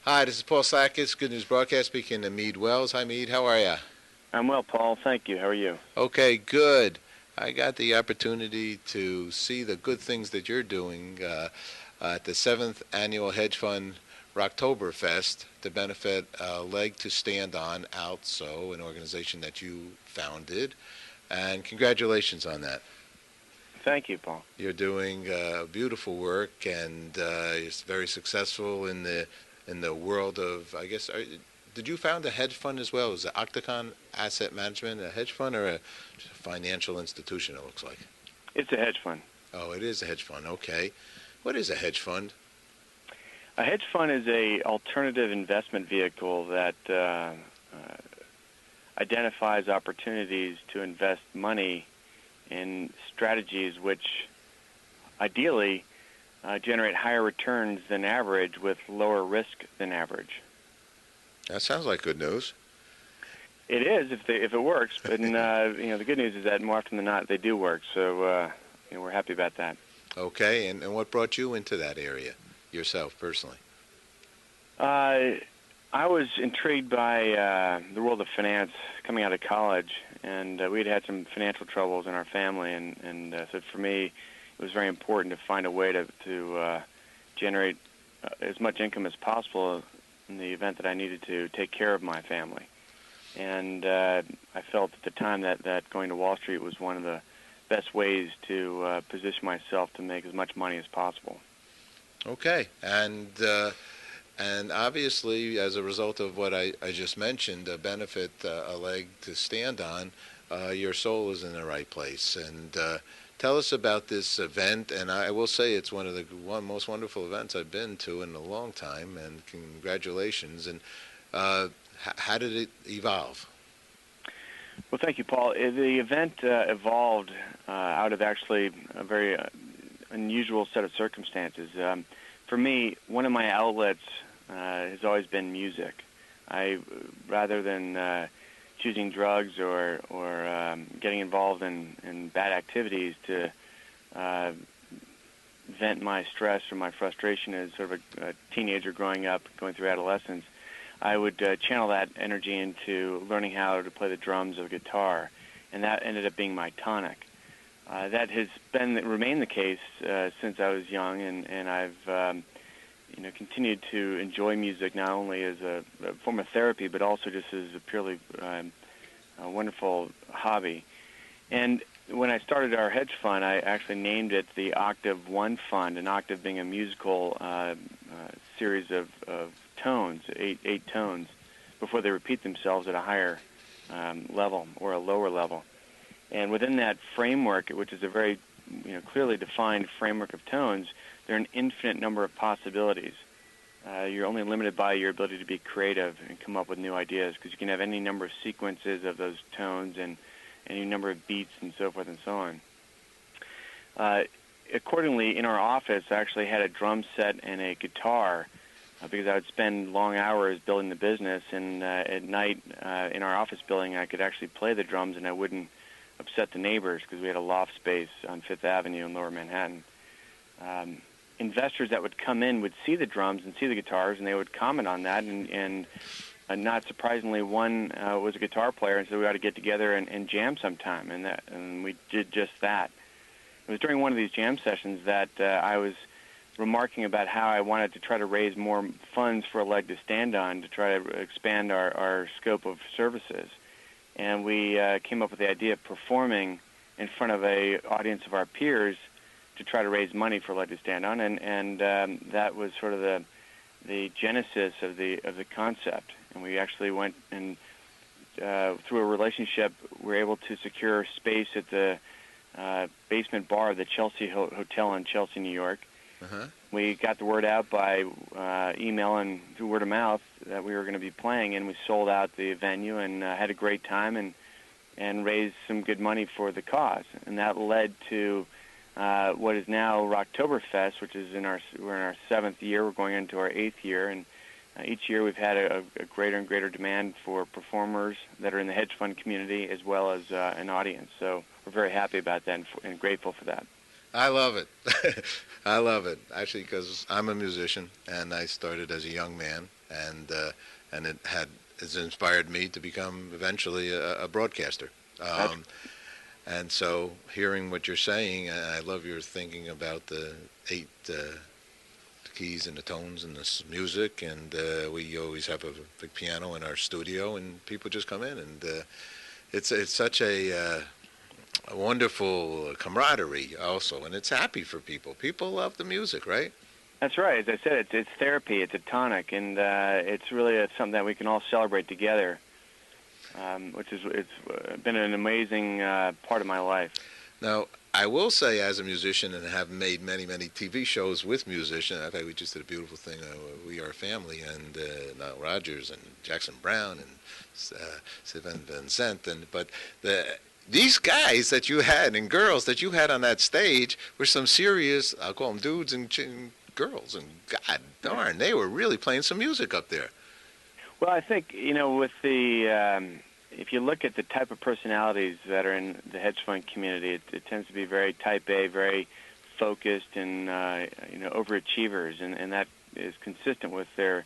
Hi, this is Paul Sackis, Good News Broadcast, speaking to Mead Wells. Hi, Mead. How are you? I'm well, Paul. Thank you. How are you? Okay, good. I got the opportunity to see the good things that you're doing at the seventh annual Hedge Fund Rocktoberfest to benefit Leg to Stand On, ALTSO, an organization that you founded. And congratulations on that. Thank you, Paul. You're doing beautiful work, and it's very successful in the world of. I guess. Did you found a hedge fund as well? Is it Octagon Asset Management a hedge fund or a financial institution? It looks like. It's a hedge fund. Oh, it is a hedge fund. Okay, what is a hedge fund? A hedge fund is a alternative investment vehicle that identifies opportunities to invest money in strategies which ideally generate higher returns than average with lower risk than average. That sounds like good news. It is if it works, but the good news is that more often than not they do work. So we're happy about that. Okay, and what brought you into that area yourself personally? I was intrigued by the world of finance coming out of college, and we'd had some financial troubles in our family, and so for me, it was very important to find a way to generate as much income as possible in the event that I needed to take care of my family. And I felt at the time that going to Wall Street was one of the best ways to position myself to make as much money as possible. Okay, and obviously, as a result of what I just mentioned, a benefit, a leg to stand on, your soul is in the right place. And tell us about this event. And I will say it's one of the most wonderful events I've been to in a long time. And congratulations. And how did it evolve? Well, thank you, Paul. The event evolved out of actually a very unusual set of circumstances. For me, one of my outlets has always been music. Rather than choosing drugs or getting involved in bad activities to vent my stress or my frustration as sort of a teenager growing up, going through adolescence, I would channel that energy into learning how to play the drums of guitar, and that ended up being my tonic. That has remained the case since I was young, and I've continued to enjoy music not only as a form of therapy, but also just as a purely wonderful hobby. And when I started our hedge fund, I actually named it the Octave One Fund, an octave being a musical series of tones, eight tones, before they repeat themselves at a higher level or a lower level. And within that framework, which is a very clearly defined framework of tones, there are an infinite number of possibilities. You're only limited by your ability to be creative and come up with new ideas, because you can have any number of sequences of those tones and any number of beats and so forth and so on. Accordingly, in our office, I actually had a drum set and a guitar because I would spend long hours building the business, and at night in our office building, I could actually play the drums and I wouldn't upset the neighbors because we had a loft space on Fifth Avenue in Lower Manhattan. Investors that would come in would see the drums and see the guitars, and they would comment on that, and not surprisingly, one was a guitar player, and so we ought to get together and jam sometime, and we did just that. It was during one of these jam sessions that I was remarking about how I wanted to try to raise more funds for a leg to stand on to try to expand our scope of services. And we came up with the idea of performing in front of an audience of our peers to try to raise money for Leg to Stand On, and that was sort of the genesis of the concept. And we actually went and through a relationship, we were able to secure space at the basement bar of the Chelsea Hotel in Chelsea, New York. Uh-huh. We got the word out by email and through word of mouth that we were going to be playing, and we sold out the venue and had a great time and raised some good money for the cause. And that led to what is now Rocktoberfest, which is we're in our 7th year. We're going into our 8th year, and each year we've had a greater and greater demand for performers that are in the hedge fund community as well as an audience. So we're very happy about that and grateful for that. I love it. I love it, actually, because I'm a musician, and I started as a young man, and it has inspired me to become eventually a broadcaster. That's And so, hearing what you're saying, I love your thinking about the eight keys and the tones and the music. And we always have a big piano in our studio, and people just come in, and it's such a wonderful camaraderie also, and it's happy for people. People love the music, right? That's right. As I said, it's therapy. It's a tonic, and it's really something that we can all celebrate together, which is it's been an amazing part of my life. Now, I will say, as a musician, and have made many, many TV shows with musicians. In fact, we just did a beautiful thing. We Are Family, and Nile Rodgers, and Jackson Brown, and Sylvain Vincent, but these guys that you had and girls that you had on that stage were some serious, I'll call them dudes and girls, and God darn, they were really playing some music up there. Well, I think, with if you look at the type of personalities that are in the hedge fund community, it tends to be very type A, very focused, and overachievers, and that is consistent with their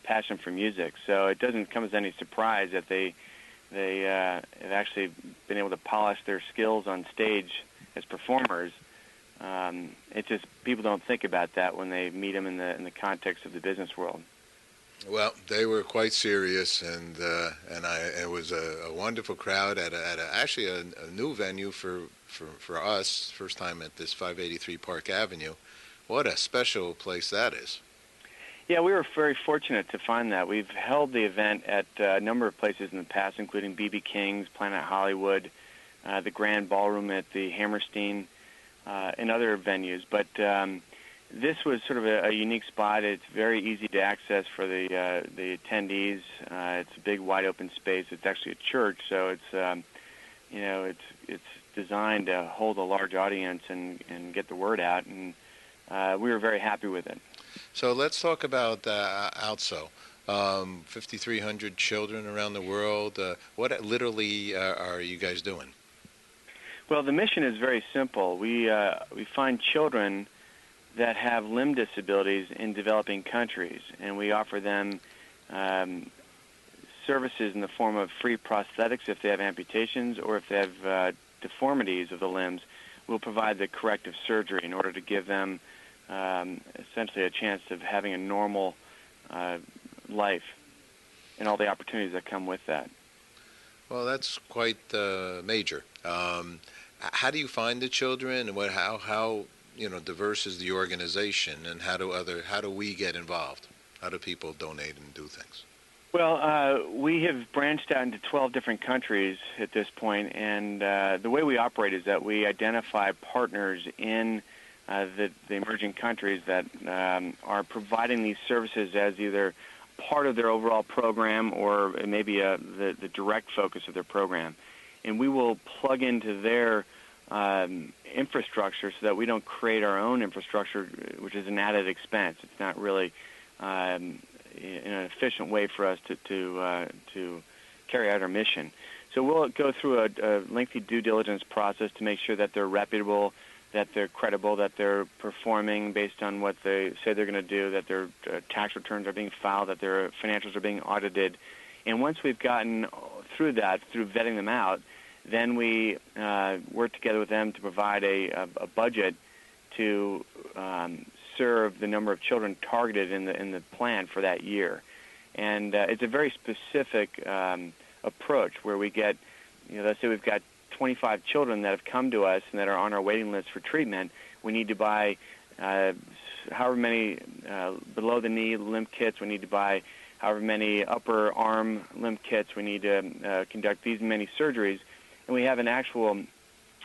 passion for music. So it doesn't come as any surprise that they have actually been able to polish their skills on stage as performers. It's just people don't think about that when they meet them in the context of the business world. Well, they were quite serious, and it was a wonderful crowd at actually a new venue for us, first time at this 583 Park Avenue. What a special place that is. Yeah, we were very fortunate to find that. We've held the event at a number of places in the past, including B.B. King's, Planet Hollywood, the Grand Ballroom at the Hammerstein, and other venues. But this was sort of a unique spot. It's very easy to access for the attendees. It's a big, wide open space. It's actually a church, so it's designed to hold a large audience and get the word out. And we were very happy with it. So let's talk about ALTSO. 5,300 children around the world. What literally are you guys doing? Well, the mission is very simple. We find children that have limb disabilities in developing countries, and we offer them services in the form of free prosthetics if they have amputations, or if they have deformities of the limbs. We'll provide the corrective surgery in order to give them essentially a chance of having a normal life and all the opportunities that come with that. Well, that's quite major. How do you find the children, and how diverse is the organization, and how do we get involved? How do people donate and do things? Well, we have branched out into 12 different countries at this point, and the way we operate is that we identify partners in the emerging countries that are providing these services as either part of their overall program or maybe the direct focus of their program. And we will plug into their infrastructure so that we don't create our own infrastructure, which is an added expense. It's not really in an efficient way for us to carry out our mission. So we'll go through a lengthy due diligence process to make sure that they're reputable, that they're credible, that they're performing based on what they say they're going to do, that their tax returns are being filed, that their financials are being audited. And once we've gotten through that, through vetting them out, then we work together with them to provide a budget to serve the number of children targeted in the plan for that year. And it's a very specific approach where we get, let's say we've got 25 children that have come to us and that are on our waiting list for treatment. We need to buy however many below-the-knee limb kits. We need to buy however many upper arm limb kits. We need to conduct these many surgeries. And we have an actual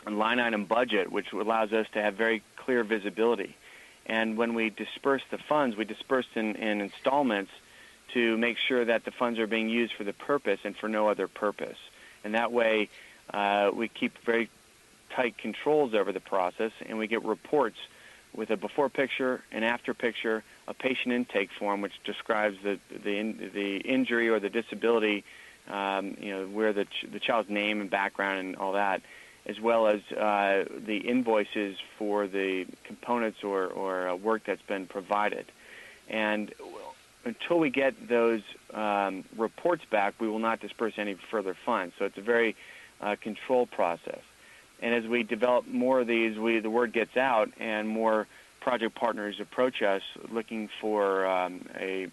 line item budget, which allows us to have very clear visibility. And when we disperse the funds, we disperse in installments to make sure that the funds are being used for the purpose and for no other purpose. And that way, we keep very tight controls over the process, and we get reports with a before picture, an after picture, a patient intake form, which describes the injury or the disability, where the child's name and background and all that, as well as the invoices for the components or work that's been provided. And until we get those reports back, we will not disperse any further funds. So it's a very controlled process. And as we develop more of these, the word gets out, and more project partners approach us looking for a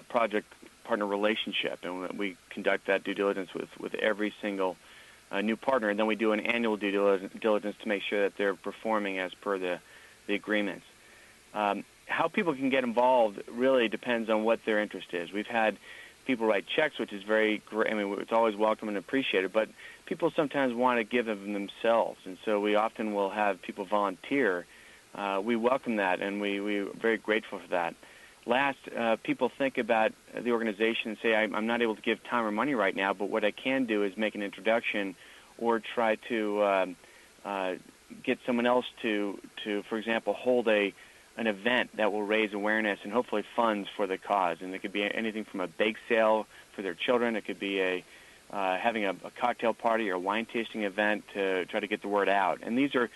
project partner relationship, and we conduct that due diligence with every single new partner, and then we do an annual due diligence to make sure that they're performing as per the agreements. How people can get involved really depends on what their interest is. We've had people write checks, which is very great. I mean, it's always welcome and appreciated, but people sometimes want to give of themselves, and so we often will have people volunteer. We welcome that, and we're very grateful for that. Last, people think about the organization and say, I'm not able to give time or money right now, but what I can do is make an introduction or try to get someone else to, for example, hold an event that will raise awareness and hopefully funds for the cause. And it could be anything from a bake sale for their children. It could be having a cocktail party or a wine tasting event to try to get the word out. And these are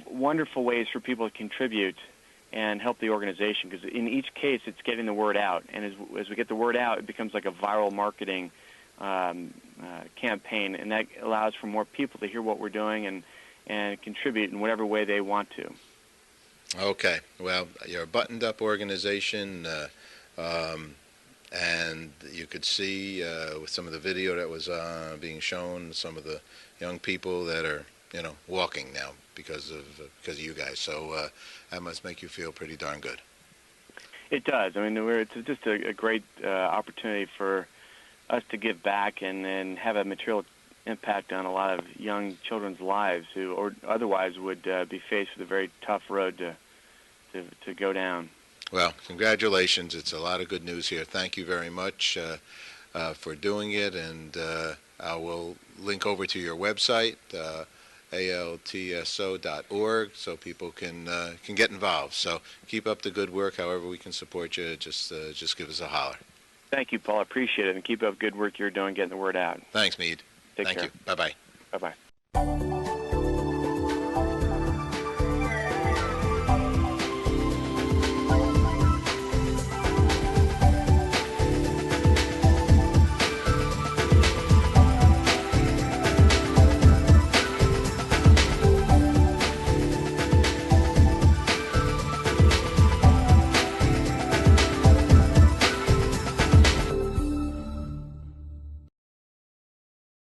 wonderful ways for people to contribute and help the organization, because in each case it's getting the word out, and as we get the word out, it becomes like a viral marketing campaign, and that allows for more people to hear what we're doing and contribute in whatever way they want to. Okay, well, you're a buttoned-up organization, and you could see with some of the video that was being shown, some of the young people that are walking now because of you guys. So that must make you feel pretty darn good. It does. I mean, it's just a great opportunity for us to give back and have a material impact on a lot of young children's lives who or otherwise would be faced with a very tough road to go down. Well, congratulations. It's a lot of good news here. Thank you very much for doing it, and I will link over to your website, ALTSO.org, so people can get involved. So keep up the good work. However we can support you, just give us a holler. Thank you, Paul. I appreciate it, and keep up good work you're doing getting the word out. Thanks, Meade. Take care. Thank you. Bye-bye. Bye-bye.